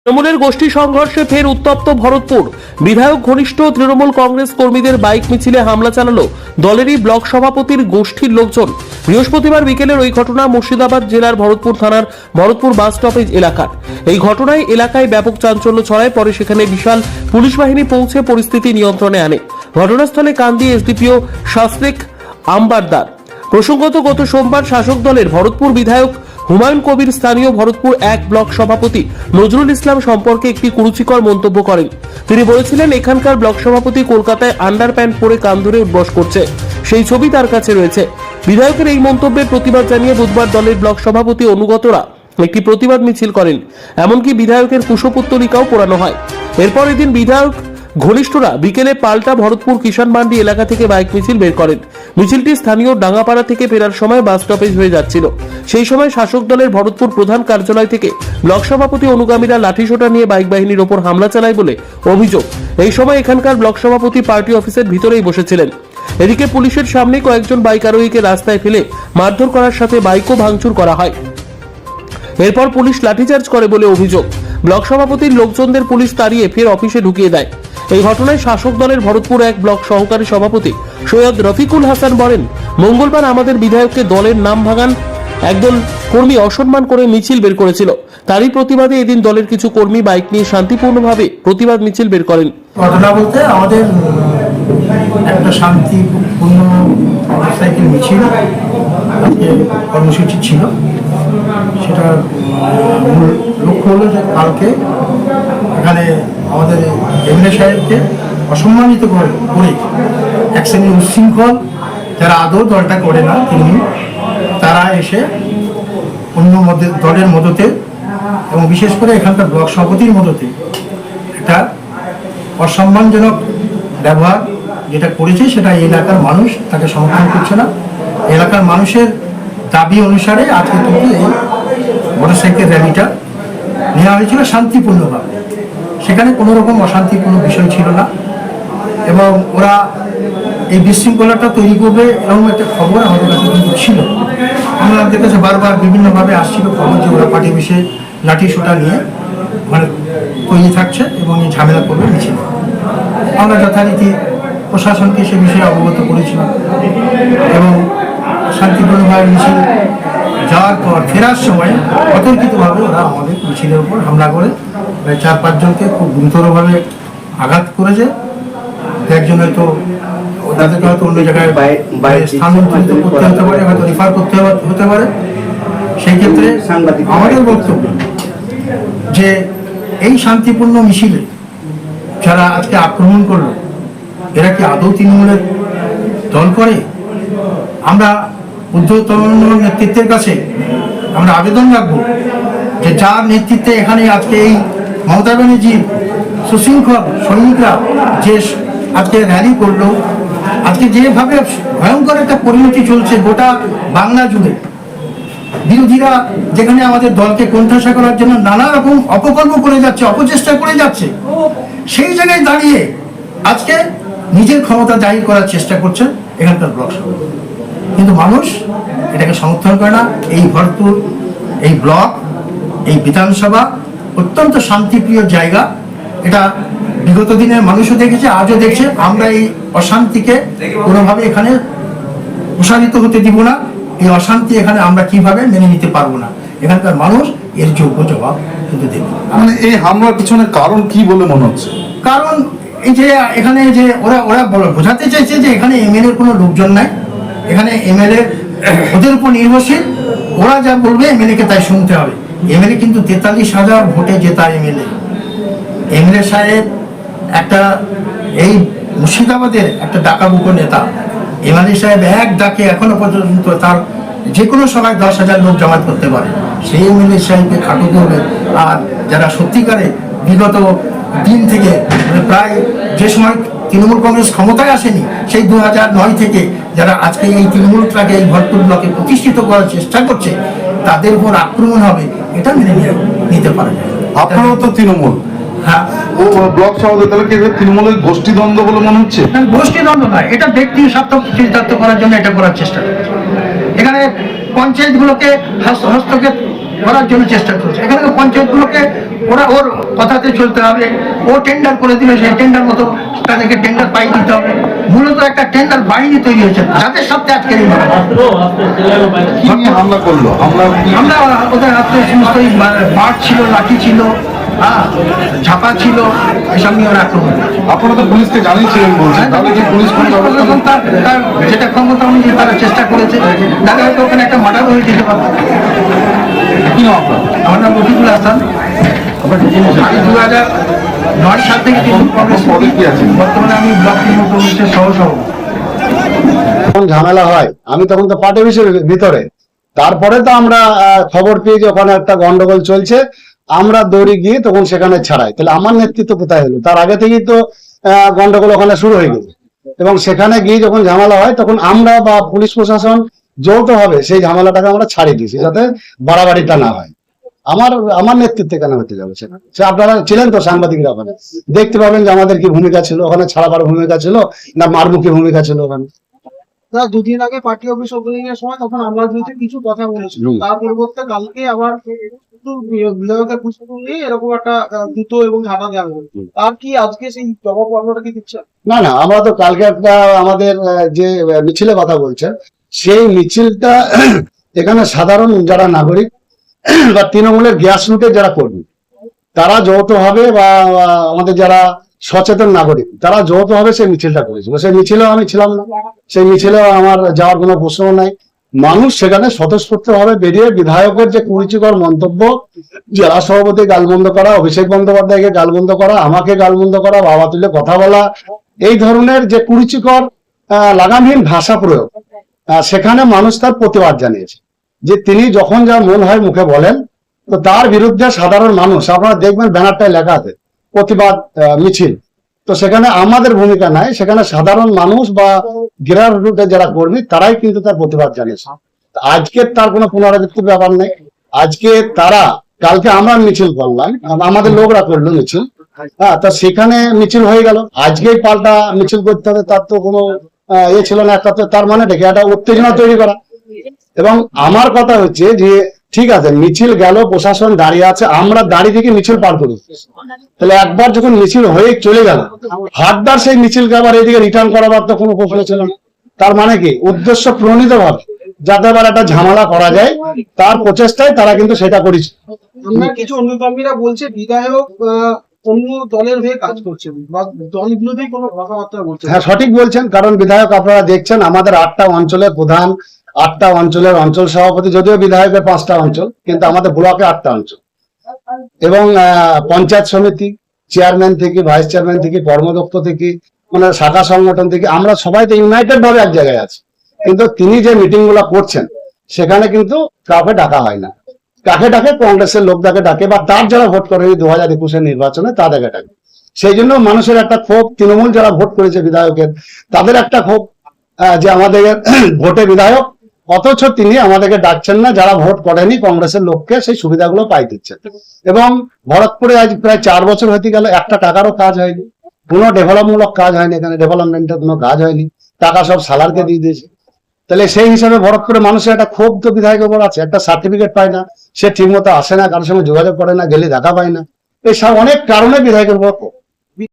তৃণমূলের গোষ্ঠী সংঘর্ষে ফের উত্তপ্ত ভরতপুর। বিধায়ক ঘনিষ্ঠ তৃণমূল কংগ্রেস কর্মীদের বাইক মিছিলে হামলা চালালো দলেরই ব্লক সভাপতির গোষ্ঠীর লোকজন। বৃহস্পতিবার বিকেলের ওই ঘটনা মুর্শিদাবাদ জেলার ভরতপুর থানার ভরতপুর বাস স্টপেজ এলাকার। এই ঘটনায় এলাকায় ব্যাপক চাঞ্চল্য ছড়ায়। পরে সেখানে বিশাল পুলিশ বাহিনী পৌঁছে পরিস্থিতি নিয়ন্ত্রণে আনে। ঘটনাস্থলে কান্দি এসডিপিও শাসরেক আম্বারদার। প্রসঙ্গত, গত সোমবার শাসক দলের ভরতপুর বিধায়ক হুমায়ুন কবির স্থানীয় ভরতপুর 1 ব্লক সভাপতি নজরুল ইসলাম সম্পর্কে একটি কুরুচিকর মন্তব্য করেন। তিনি বলেছিলেন, এখানকার ব্লক সভাপতি কলকাতায় আন্ডার প্যান্ট পরে কান ধরে উঠবস করছে, সেই ছবি তার কাছে রয়েছে। বিধায়কের এই মন্তব্যের প্রতিবাদ জানিয়ে বুধবার দলের ব্লক সভাপতি অনুগতরা একটি প্রতিবাদ মিছিল করেন। এমনকি বিধায়কের কুশপুত্তলিকাও পোড়ানো হয়। এরপর এদিন বিধায়ক ঘনিষ্ঠরা বিকেলে পাল্টা ভরতপুর কিষান মান্ডি এলাকা থেকে বাইক মিছিল বের করেন। মিছিলটি স্থানীয় ডাঙ্গাপাড়া থেকে ফেরার সময় বাস স্টপেজ হয়ে যাচ্ছিল। সেই সময় শাসক দলের ভরতপুর প্রধান কার্যালয় থেকে ব্লক সভাপতি অনুগামীরা লাঠিসোঁটা নিয়ে বাইক বাহিনীর ওপর হামলা চালায় বলে অভিযোগ। এই সময় এখানকার ব্লক সভাপতি পার্টি অফিসের ভিতরেই বসেছিলেন। এদিকে পুলিশের সামনে কয়েকজন বাইক আরোহীকে রাস্তায় ফেলে মারধর করার সাথে বাইকও ভাঙচুর করা হয়। এরপর পুলিশ লাঠিচার্জ করে বলে অভিযোগ। ব্লক সভাপতির লোকজনদের পুলিশ তাড়িয়ে ফের অফিসে ঢুকিয়ে দেয়। এই ঘটনায় শাসক দলের ভরতপুর 1 ব্লক সহকারী সভাপতি সৈয়দ রফিকুল হাসান বলেন, মঙ্গলবার আমাদের বিধায়ককে দলের নাম ভাঙান একদল কর্মী অসম্মান করে মিছিল বের করেছিল। তারই প্রতিবাদে এদিন দলের কিছু কর্মী বাইক নিয়ে শান্তিপূর্ণভাবে প্রতিবাদ মিছিল বের করেন। ঘটনা বলতে আমাদের একটা শান্তিপূর্ণ মোটরসাইকেল মিছিল আজকে কর্মসূচি ছিল। সেটার মূল লক্ষ্য হলো যে কালকে এখানে আমাদের এমএলএ সাহেবকে অসম্মানিত করে এক শ্রেণীর উচ্ছৃঙ্খল যারা আদৌ দলটা করে না তিনি তারা এসে অন্য দলের মদতে এবং বিশেষ করে এখানকার ব্লক সভাপতির মদতে একটা অসম্মানজনক ব্যবহার যেটা করেছে সেটা এই এলাকার মানুষ তাকে সমর্থন করছে না। এলাকার মানুষের দাবি অনুসারে আজকে কিন্তু এই মোটরসাইকেল র্যালিটা নেওয়া হয়েছিল শান্তিপূর্ণভাবে। সেখানে কোনো রকম অশান্তিপূর্ণ বিষয় ছিল না এবং ওরা এই বিশৃঙ্খলাটা তৈরি করবে এরকম একটা খবর আমাদের কাছে কিন্তু ছিল। আমাদের কাছে বারবার বিভিন্নভাবে আসছিল খবর যে ওরা পার্টি বিষয়ে লাঠি সোটা নিয়ে মানে তৈরি থাকছে এবং এই ঝামেলা করবে মিছিল। আমরা যথারীতি প্রশাসনকে সে বিষয়ে অবগত করেছিলাম এবং শান্তিপূর্ণভাবে মিছিল যাওয়ার পর ফেরার সময় অতর্কিতভাবে ওরা আমাদের মিছিলের উপর হামলা করে প্রায় 4-5 জনকে খুব গুরুতরভাবে আঘাত করেছে। একজন হয়তো তাদেরকে হয়তো অন্য জায়গায় স্থানান্তরিত করতে হতে পারে, হয়তো রেফার করতে হতে পারে। সেই ক্ষেত্রে আমাদের বক্তব্য যে এই শান্তিপূর্ণ মিছিলে যারা আজকে আক্রমণ করলো এরা কি আদৌ তৃণমূলের দল করে? আমরা ঊর্ধ্বতন নেতৃত্বের কাছে আমরা আবেদন রাখবো যে যার নেতৃত্বে এখানে আজকে এই মমতা ব্যানার্জির সুশৃঙ্খল সৈনিকরা যে আজকে র্যালি করলো, আজকে যেভাবে ভয়ঙ্কর একটা পরিণতি চলছে গোটা বাংলা জুড়ে, বিরোধীরা যেখানে আমাদের দলকে কোণঠাসা করার জন্য নানা রকম অপকর্ম করে যাচ্ছে, অপচেষ্টা করে যাচ্ছে, সেই জায়গায় দাঁড়িয়ে আজকে নিজের ক্ষমতা জাহির করার চেষ্টা করছে এখানকার ব্লক সভাপতি। কিন্তু মানুষ এটাকে সমর্থন করে না। এই ভরতপুর, এই ব্লক, এই বিধানসভা অত্যন্ত শান্তিপ্রিয় জায়গা। এটা বিগত দিনের মানুষও দেখেছে, আজও দেখছে। আমরা এই অশান্তিকে কোনোভাবে এখানে প্রসারিত হতে দিব না। এই অশান্তি এখানে আমরা কিভাবে মেনে নিতে পারবো না। এখানকার মানুষ এর যোগ্য জবাব কিন্তু দেবে। মানে এই হামলার পিছনে কারণ কি বলে মনে হচ্ছে? কারণ এই যে এখানে যে ওরা বোঝাতে চাইছে যে এখানে এমএলএ কোনো লোকজন নাই, এখানে এমএলএ ওদের উপর নির্ভরশীল, ওরা যা বলবে এমএলএকে তাই শুনতে হবে। এমএলএ কিন্তু 43,000 ভোটে জেতা এমএলএ। এমএলএ সাহেব একটা এই মুর্শিদাবাদের একটা ডাকাবুকো নেতা। এমএলএ সাহেব এক ডাকে এখনো পর্যন্ত তার যে কোনো সময় 10,000 লোক জমায়েত করতে পারে। সেই এমএলএ সাহেবকে খাটো করবে। আর যারা সত্যিকারে বিগত দিন থেকে প্রায় যে সময় তৃণমূল কংগ্রেস ক্ষমতায় আসেনি সেই 2009 থেকে যারা আজকে এই তৃণমূলটাকে এই ভরতপুর ব্লকে প্রতিষ্ঠিত করার চেষ্টা করছে তাদের উপর আক্রমণ হবে, এটা মেনে নিতে পারে না। আপনারাও তো তৃণমূল। হ্যাঁ, ও ব্লক সভাপতি, তাহলে কি তৃণমূলের গোষ্ঠীদ্বন্দ্ব বলে মনে হচ্ছে? গোষ্ঠীদ্বন্দ্ব নয়, এটা ব্যক্তি স্বার্থ করার জন্য এটা করার চেষ্টা করছে। এখানে পঞ্চায়েতগুলোকে হস্তক্ষেপ করার জন্য চেষ্টা করছে। এখানে পঞ্চায়েতগুলোকে ওরা ওর কথাতে চলতে হবে, ও টেন্ডার করে দিলে সেই টেন্ডার মতো তাদেরকে টেন্ডার পাই দিতে হবে। মূলত একটা টেন্ডার বাহিনী তৈরি হয়েছে যাদের সাথে আজকের এই ঘটনা। কি নিয়ে হামলা করলো? আমরা ওদের হাতে সমস্ত বাট ছিল, লাঠি ছিল, হ্যাঁ, ঝাপা ছিল, এসব নিয়ে ওরা আক্রমণ করেছে। আপনারা তো পুলিশকে জানিয়েছিলেন বলছেন, তাহলে কি পুলিশ কোনো ব্যবস্থা প্রশাসন তার যেটা ক্ষমতা অনুযায়ী তারা চেষ্টা করেছে। তাহলে হয়তো ওখানে একটা মার্ডার হয়ে যেতে পারত। কি নাম আপনার? আমার নাম রফিকুল হাসান। আমি 2009 সাল থেকে তৃণমূল কংগ্রেস করি। বর্তমানে আমি ব্লক তৃণমূল কংগ্রেসের সহসভাপতি। যখন ঝামেলা হয় আমি তখন তো পার্টি অফিসের ভিতরে, তারপরে তো আমরা খবর পেয়ে যে ওখানে একটা গন্ডগোল চলছে, আমরা দৌড়ে গিয়ে তখন সেখানে ছাড়াই। তাহলে আমার নেতৃত্ব কোথায় হলো? তার আগে থেকেই তো গন্ডগোল ওখানে শুরু হয়ে গেল, এবং সেখানে গিয়ে যখন ঝামেলা হয় তখন আমরা বা পুলিশ প্রশাসন যৌথভাবে সেই ঝামেলাটাকে আমরা ছাড়িয়ে দিয়েছি, যাতে বাড়াবাড়িটা না হয়। আমার নেতৃত্বে কেন হতে যাবে সেটা? সে আপনারা ছিলেন তো সাংবাদিকরা, ওখানে দেখতে পাবেন যে আমাদের কি ভূমিকা ছিল ওখানে, ছাড়াবার ভূমিকা ছিল না মারমুখী ভূমিকা ছিল ওখানে। দুদিন আগে পার্টি অফিস ওপেনিং এর সময় তখন আমরা বিরুদ্ধে কিছু কথা বলেছিল, তার পরিবর্তে কালকে আবার বিধায়কের পুষ্পক নিয়ে এরকম একটা জুতো এবং ঝাঁটা দেওয়া হলো। তার কি আজকে সেই জবাব পর্বটা কি দিচ্ছে? না না, আমরা তো কালকে একটা আমাদের যে মিছিলের কথা বলছেন, সেই মিছিলটা এখানে সাধারণ যারা নাগরিক বা তৃণমূলের গ্যাস রুটে যারা কর্মী, তারা যৌথভাবে বা আমাদের যারা সচেতন নাগরিক, তারা যৌথভাবে সেই মিছিলটা করেছিল। সেই মিছিলেও আমি ছিলাম না, সেই মিছিলেও আমার যাওয়ার কোনো প্রশ্ন নাই। মানুষ সেখানে স্বতঃস্ফূর্তভাবে বেরিয়ে বিধায়কের যে কুরুচিকর মন্তব্য, জেলা সভাপতি গালমন্দ করা, অভিষেক বন্দ্যোপাধ্যায়কে গালমন্দ করা, আমাকে গালমন্দ করা, বাবা তুলে কথা বলা, এই ধরনের যে কুরুচিকর লাগামহীন ভাষা প্রয়োগ, সেখানে মানুষ তার প্রতিবাদ জানিয়েছে। যে তিনি যখন যা মন হয় মুখে বলেন, তো তার বিরুদ্ধে সাধারণ মানুষ, আপনারা দেখবেন ব্যানারটায় লেখা আছে প্রতিবাদ মিছিল। তো সেখানে আমাদের ভূমিকা নাই, সেখানে সাধারণ মানুষ বা গ্রাস রুটে যারা কর্মী তারাই কিন্তু তার প্রতিবাদ জানিয়েছে। আজকে তার কোনো পুনরাবৃত্তির ব্যাপার নেই। আজকে তারা, কালকে আমরা মিছিল করলাম, আমাদের লোকরা করলো মিছিল, হ্যাঁ, তা সেখানে মিছিল হয়ে গেল, আজকেই পাল্টা মিছিল করতে হবে, তার তো কোনো ছিল না। একটা তো তার মানে দেখে একটা উত্তেজনা তৈরি করা। এবং আমার কথা হচ্ছে যে ঠিক আছে, মিছিল গেল, প্রশাসন দাঁড়িয়ে আছে, আমরা দাঁড়িয়ে থেকে মিছিল পার করি। তাহলে একবার যখন মিছিল হয়ে চলে গেল, হাতদার সেই মিছিলকে আবার এইদিকে রিটার্ন করাবার তো কোনো প্রশ্ন ছিল না। তার মানে কি, উদ্দেশ্য প্রণীত ভাবে যাতে আবার একটা ঝামেলা করা যায়, তার প্রচেষ্টায় তারা কিন্তু সেটা করেছে। আমরা কিছু অন্য কর্মীরা বলছে বিধায়ক অন্য দলের হয়ে কাজ করছেন বা দল বিরোধী কোনো কথাবার্তা বলছেন। হ্যাঁ, সঠিক বলছেন, কারণ বিধায়ক আপনারা দেখছেন আমাদের 8টা অঞ্চলের প্রধান, 8টা অঞ্চলের অঞ্চল সভাপতি, যদিও বিধায়কের 5টা অঞ্চল, কিন্তু আমাদের ব্লকে 8টা অঞ্চল, এবং পঞ্চায়েত সমিতি চেয়ারম্যান থেকে, ভাইস চেয়ারম্যান থেকে, কর্মদক্ষ থেকে, মানে শাখা সংগঠন থেকে, আমরা সবাই তো ইউনাইটেড ভাবে এক জায়গায় আছি। কিন্তু তিনি যে মিটিং গুলা করছেন সেখানে কিন্তু কাউকে ডাকা হয় না। কাকে ডাকে? কংগ্রেসের লোকদাকে ডাকে, বা তার যারা ভোট করে 2021 নির্বাচনে তাদেরকে ডাকে। সেই জন্য মানুষের একটা ক্ষোভ, তৃণমূল যারা ভোট করেছে বিধায়কের, তাদের একটা ক্ষোভ যে আমাদের ভোটে বিধায়ক, অথচ তিনি আমাদেরকে ডাকছেন না, যারা ভোট করেনি কংগ্রেসের লোককে সেই সুবিধাগুলো পাই দিচ্ছেন। এবং ভরতপুরে আজ প্রায় 4 বছর হতে গেল, একটা টাকারও কাজ হয়নি, কোনো ডেভেলপমূলক কাজ হয়নি, এখানে ডেভেলপমেন্টের কোনো কাজ হয়নি, টাকা সব সালারকে দিয়ে দিয়েছে। তাহলে সেই হিসাবে ভরতপুরে মানুষের একটা ক্ষোভ তো বিধায়কের উপর আছে। একটা সার্টিফিকেট পায় না, সে ঠিক মতো আসে না, কারোর সঙ্গে যোগাযোগ করে না, গেলে দেখা পায় না, এই সব অনেক কারণে বিধায়কের উপর ক্ষোভ।